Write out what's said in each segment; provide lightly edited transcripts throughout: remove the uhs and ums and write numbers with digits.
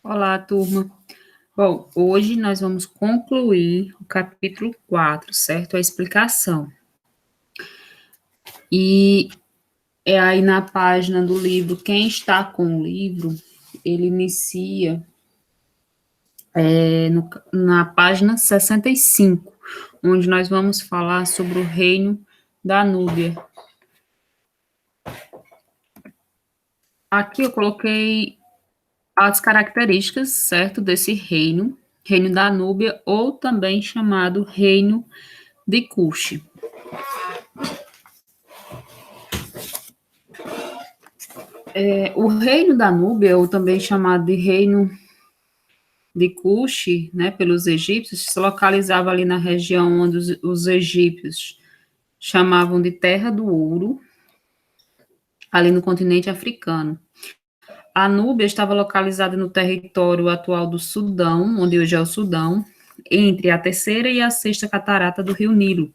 Olá, turma. Bom, hoje nós vamos concluir o capítulo 4, certo? A explicação. E é aí na página do livro, quem está com o livro, ele inicia na página 65, onde nós vamos falar sobre o reino da Núbia. Aqui eu coloquei as características, certo, desse reino da Núbia, ou também chamado reino de Cuxe. O reino da Núbia, ou também chamado de reino de Cuxe, né, pelos egípcios, se localizava ali na região onde os egípcios chamavam de Terra do Ouro, ali no continente africano. A Núbia estava localizada no território atual do Sudão, onde hoje é o Sudão, entre a terceira e a sexta catarata do Rio Nilo.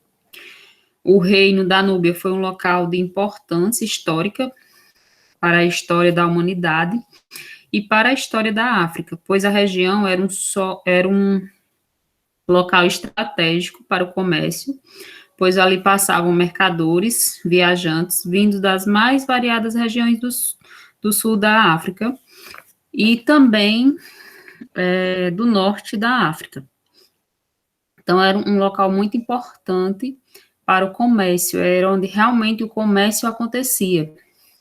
O reino da Núbia foi um local de importância histórica para a história da humanidade e para a história da África, pois a região era um local estratégico para o comércio, pois ali passavam mercadores, viajantes, vindos das mais variadas regiões do sul da África e também do norte da África. Então, era um local muito importante para o comércio, era onde realmente o comércio acontecia.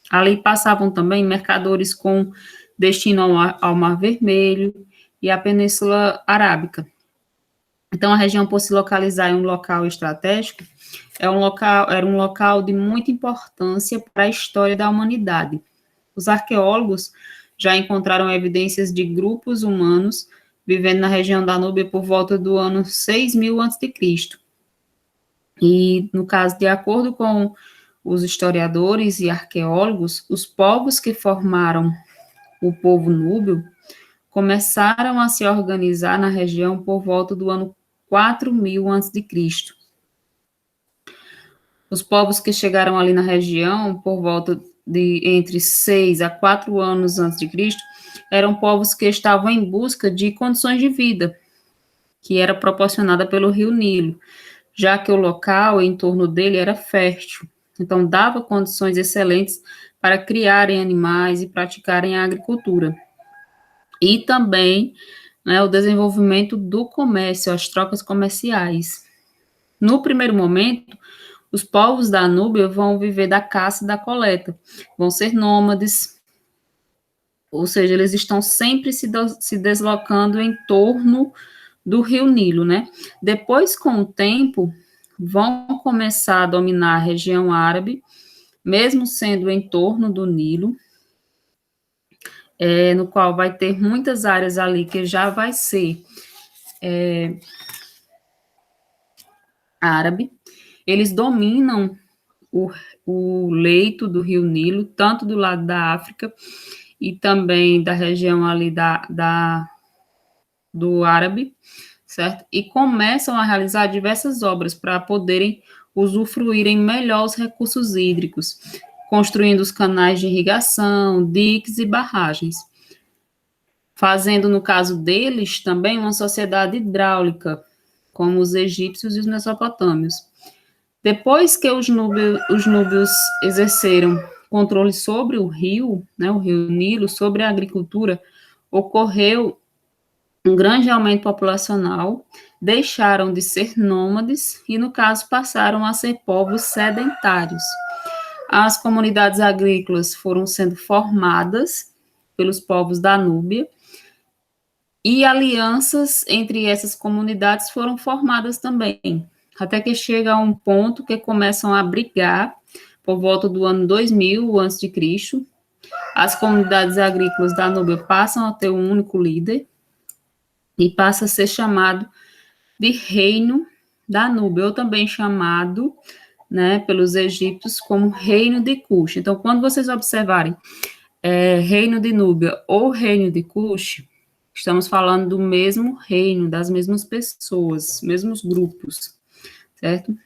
Ali passavam também mercadores com destino ao Mar Vermelho e à Península Arábica. Então, a região, por se localizar em um local estratégico, era um local de muita importância para a história da humanidade. Os arqueólogos já encontraram evidências de grupos humanos vivendo na região da Núbia por volta do ano 6000 a.C. E, no caso, de acordo com os historiadores e arqueólogos, os povos que formaram o povo núbio começaram a se organizar na região por volta do ano 4000 a.C. Os povos que chegaram ali na região por volta de entre 6 a 4 anos antes de Cristo eram povos que estavam em busca de condições de vida, que era proporcionada pelo rio Nilo, já que o local em torno dele era fértil. Então, dava condições excelentes para criarem animais e praticarem a agricultura. E também, né, o desenvolvimento do comércio, as trocas comerciais. No primeiro momento, os povos da Núbia vão viver da caça e da coleta, vão ser nômades, ou seja, eles estão sempre se deslocando em torno do rio Nilo, né? Depois, com o tempo, vão começar a dominar a região árabe, mesmo sendo em torno do Nilo, no qual vai ter muitas áreas ali que já vai ser árabe. Eles dominam o leito do rio Nilo, tanto do lado da África e também da região ali do árabe, certo? E começam a realizar diversas obras para poderem usufruírem melhor os recursos hídricos, construindo os canais de irrigação, diques e barragens, fazendo, no caso deles, também uma sociedade hidráulica, como os egípcios e os mesopotâmios. Depois que os núbios exerceram controle sobre o rio, né, o rio Nilo, sobre a agricultura, ocorreu um grande aumento populacional, deixaram de ser nômades e, no caso, passaram a ser povos sedentários. As comunidades agrícolas foram sendo formadas pelos povos da Núbia e alianças entre essas comunidades foram formadas também, até que chega a um ponto que começam a brigar por volta do ano 2000 a.C. As comunidades agrícolas da Núbia passam a ter um único líder e passa a ser chamado de Reino da Núbia, ou também chamado, né, pelos egípcios como Reino de Cush. Então, quando vocês observarem Reino de Núbia ou Reino de Cush, estamos falando do mesmo reino, das mesmas pessoas, mesmos grupos, certo?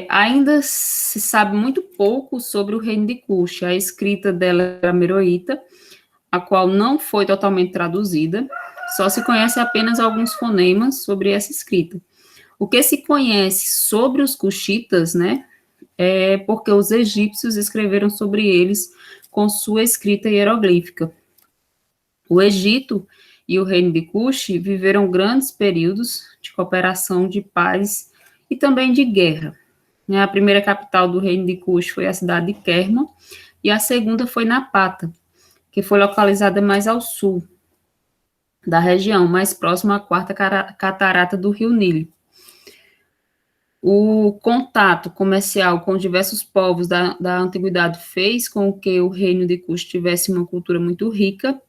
Ainda se sabe muito pouco sobre o reino de Cush. A escrita dela era meroíta, a qual não foi totalmente traduzida, só se conhece apenas alguns fonemas sobre essa escrita. O que se conhece sobre os cuxitas, né, é porque os egípcios escreveram sobre eles com sua escrita hieroglífica. O Egito e o reino de Cuxi viveram grandes períodos de cooperação, de paz e também de guerra. A primeira capital do reino de Cuxi foi a cidade de Kerma, e a segunda foi Napata, que foi localizada mais ao sul da região, mais próximo à quarta catarata do rio Nilo. O contato comercial com diversos povos da antiguidade fez com que o reino de Cuxi tivesse uma cultura muito rica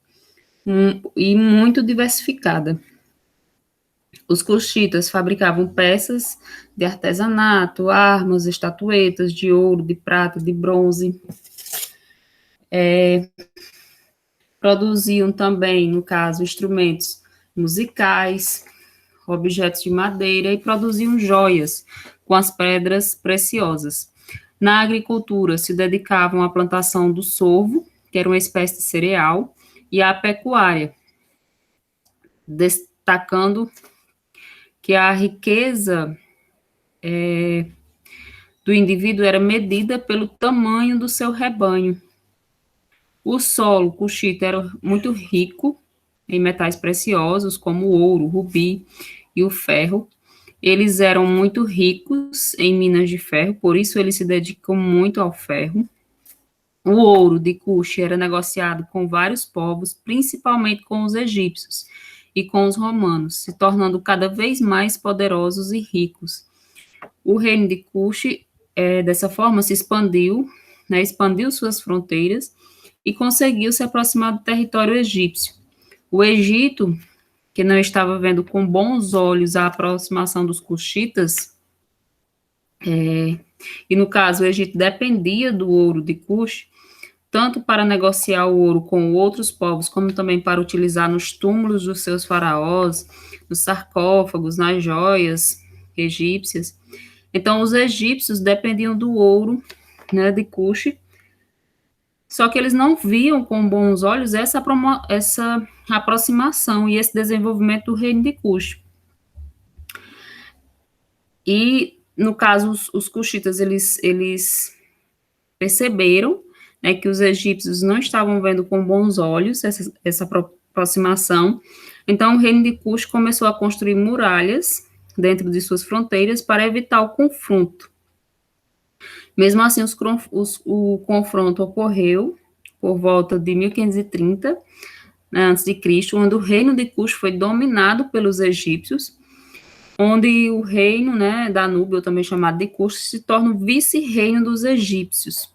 e muito diversificada. Os cuxitas fabricavam peças de artesanato, armas, estatuetas de ouro, de prata, de bronze. Produziam também, no caso, instrumentos musicais, objetos de madeira e produziam joias com as pedras preciosas. Na agricultura, se dedicavam à plantação do sorgo, que era uma espécie de cereal, e à pecuária, destacando que a riqueza do indivíduo era medida pelo tamanho do seu rebanho. O solo cuxita era muito rico em metais preciosos, como o ouro, o rubi e o ferro. Eles eram muito ricos em minas de ferro, por isso eles se dedicam muito ao ferro. O ouro de Cuxi era negociado com vários povos, principalmente com os egípcios e com os romanos, se tornando cada vez mais poderosos e ricos. O reino de Cuxi, dessa forma, se expandiu, né, expandiu suas fronteiras e conseguiu se aproximar do território egípcio. O Egito, que não estava vendo com bons olhos a aproximação dos cuxitas, e no caso o Egito dependia do ouro de Cuxi, tanto para negociar o ouro com outros povos, como também para utilizar nos túmulos dos seus faraós, nos sarcófagos, nas joias egípcias. Então, os egípcios dependiam do ouro, né, de Cuxi, só que eles não viam com bons olhos essa aproximação e esse desenvolvimento do reino de Cuxi. E, no caso, os cuxitas, eles perceberam, né, que os egípcios não estavam vendo com bons olhos essa aproximação. Então, o reino de Cuxi começou a construir muralhas dentro de suas fronteiras para evitar o confronto. Mesmo assim, o confronto ocorreu por volta de 1530, né, antes de Cristo, onde o reino de Cuxi foi dominado pelos egípcios, onde o reino, né, da Núbia, também chamado de Cuxi, se torna o vice-reino dos egípcios.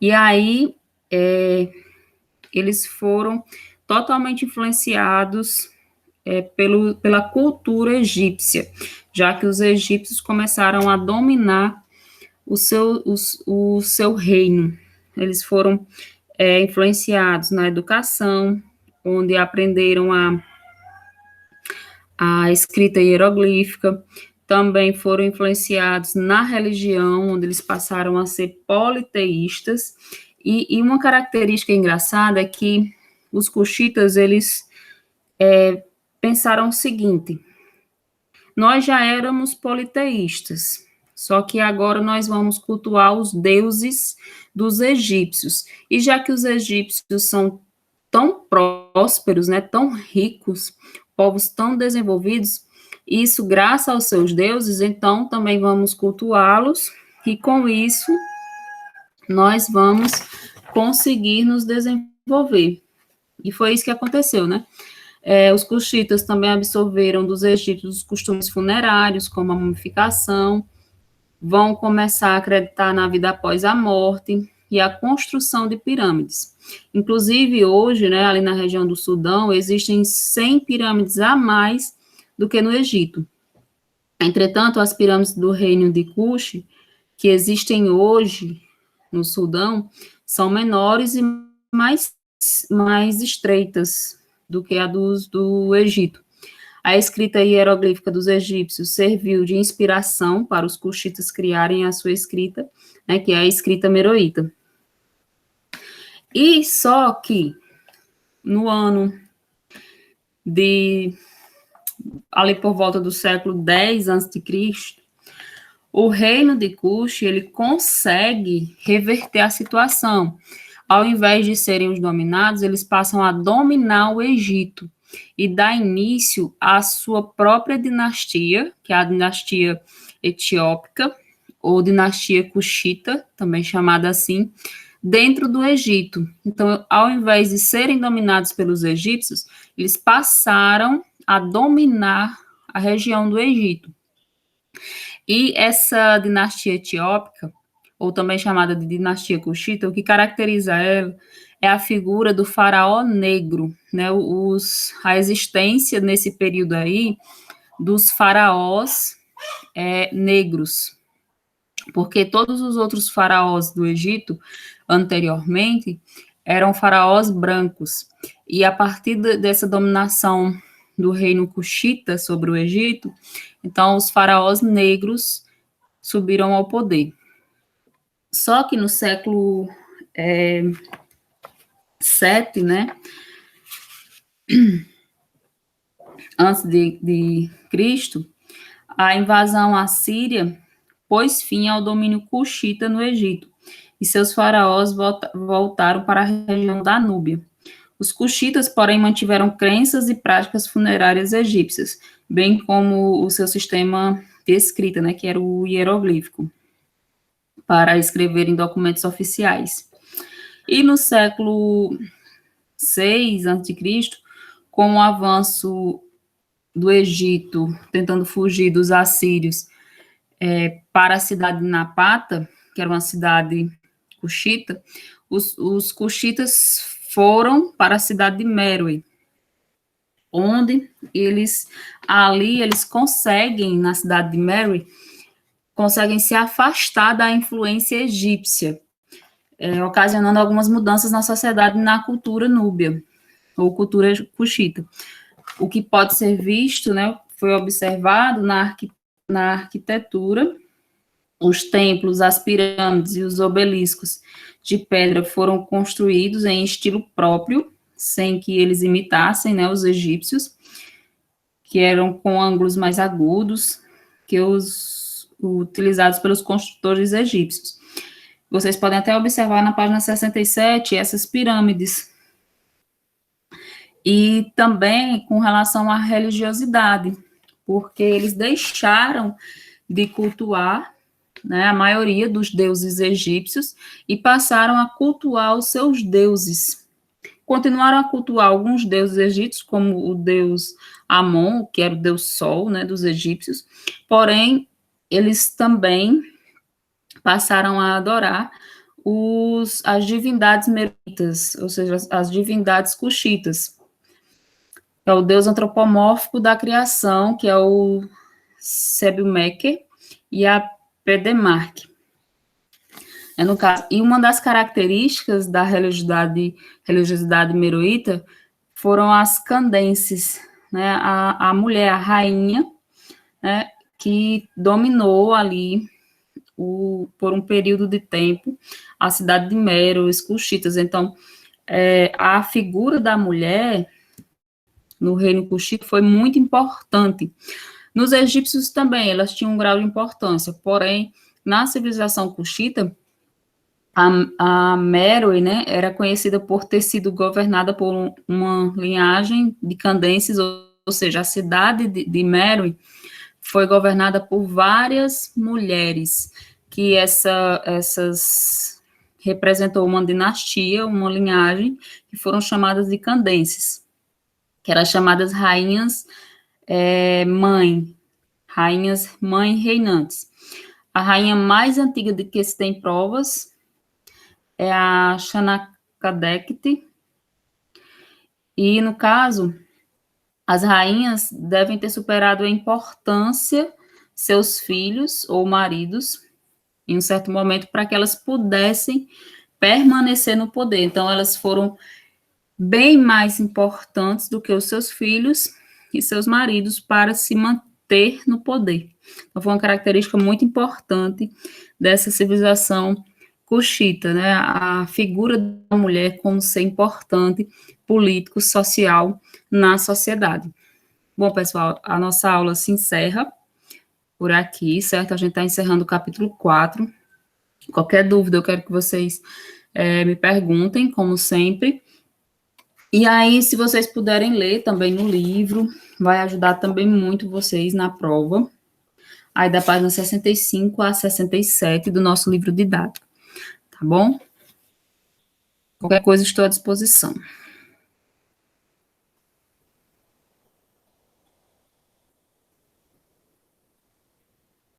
E aí, eles foram totalmente influenciados pela cultura egípcia, já que os egípcios começaram a dominar o seu reino. Eles foram influenciados na educação, onde aprenderam a escrita hieroglífica, também foram influenciados na religião, onde eles passaram a ser politeístas, e uma característica engraçada é que os cuxitas, eles pensaram o seguinte: nós já éramos politeístas, só que agora nós vamos cultuar os deuses dos egípcios. E já que os egípcios são tão prósperos, né, tão ricos, povos tão desenvolvidos, isso graças aos seus deuses, então também vamos cultuá-los, e com isso nós vamos conseguir nos desenvolver. E foi isso que aconteceu, né? Os cuxitas também absorveram dos egípcios os costumes funerários, como a mumificação, vão começar a acreditar na vida após a morte e a construção de pirâmides. Inclusive, hoje, né, ali na região do Sudão, existem 100 pirâmides a mais do que no Egito. Entretanto, as pirâmides do reino de Cuxi, que existem hoje no Sudão, são menores e mais estreitas do que a do Egito. A escrita hieroglífica dos egípcios serviu de inspiração para os cuxitas criarem a sua escrita, né, que é a escrita meroíta. E só que no ano de ali por volta do século X a.C., o reino de Cush, ele consegue reverter a situação. Ao invés de serem os dominados, eles passam a dominar o Egito e dá início à sua própria dinastia, que é a dinastia etiópica, ou dinastia cuxita, também chamada assim, dentro do Egito. Então, ao invés de serem dominados pelos egípcios, eles passaram a dominar a região do Egito. E essa dinastia etiópica, ou também chamada de dinastia cuxita, o que caracteriza ela é a figura do faraó negro, né? A existência nesse período aí dos faraós negros, porque todos os outros faraós do Egito anteriormente eram faraós brancos, e a partir dessa dominação do reino cuxita sobre o Egito, então os faraós negros subiram ao poder. Só que no século VII, né, antes de Cristo, a invasão assíria pôs fim ao domínio cuxita no Egito, e seus faraós voltaram para a região da Núbia. Os cuxitas, porém, mantiveram crenças e práticas funerárias egípcias, bem como o seu sistema de escrita, né, que era o hieroglífico, para escrever em documentos oficiais. E no século VI a.C., com o avanço do Egito, tentando fugir dos assírios, para a cidade de Napata, que era uma cidade cuxita, os cuxitas foram para a cidade de Meroe, onde eles conseguem, na cidade de Meroe, conseguem se afastar da influência egípcia, ocasionando algumas mudanças na sociedade e na cultura núbia, ou cultura cuxita. O que pode ser visto, né, foi observado na arquitetura. Os templos, as pirâmides e os obeliscos de pedra foram construídos em estilo próprio, sem que eles imitassem, né, os egípcios, que eram com ângulos mais agudos que os utilizados pelos construtores egípcios. Vocês podem até observar na página 67 essas pirâmides. E também com relação à religiosidade, porque eles deixaram de cultuar, né, a maioria dos deuses egípcios e passaram a cultuar os seus deuses. Continuaram a cultuar alguns deuses egípcios, como o deus Amon, que era o deus Sol, né, dos egípcios, porém, eles também passaram a adorar as divindades meroitas, ou seja, as divindades cuxitas. É o deus antropomórfico da criação, que é o Sebumeque, e a Pedemarque. No caso, e uma das características da religiosidade meroíta foram as candêncies, né, a mulher, a rainha, né, que dominou ali por um período de tempo a cidade de Mero, os cuxitas. Então, a figura da mulher no reino cuxita foi muito importante. Nos egípcios também, elas tinham um grau de importância, porém, na civilização cuxita, a Meroe, né, era conhecida por ter sido governada por uma linhagem de candêncies, ou seja, a cidade de Meroe foi governada por várias mulheres, que essas representou uma dinastia, uma linhagem, que foram chamadas de candêncies, que eram chamadas rainhas mãe reinantes. A rainha mais antiga de que se tem provas é a Shanakadekti, e, no caso, as rainhas devem ter superado a importância seus filhos ou maridos em um certo momento para que elas pudessem permanecer no poder. Então, elas foram bem mais importantes do que os seus filhos e seus maridos para se manter no poder. Então, foi uma característica muito importante dessa civilização Cushita, né, a figura da mulher como ser importante, político, social na sociedade. Bom, pessoal, a nossa aula se encerra por aqui, certo? A gente está encerrando o capítulo 4. Qualquer dúvida, eu quero que vocês me perguntem, como sempre. E aí, se vocês puderem ler também no livro, vai ajudar também muito vocês na prova. Aí, da página 65 a 67 do nosso livro didático, tá bom? Qualquer coisa, estou à disposição.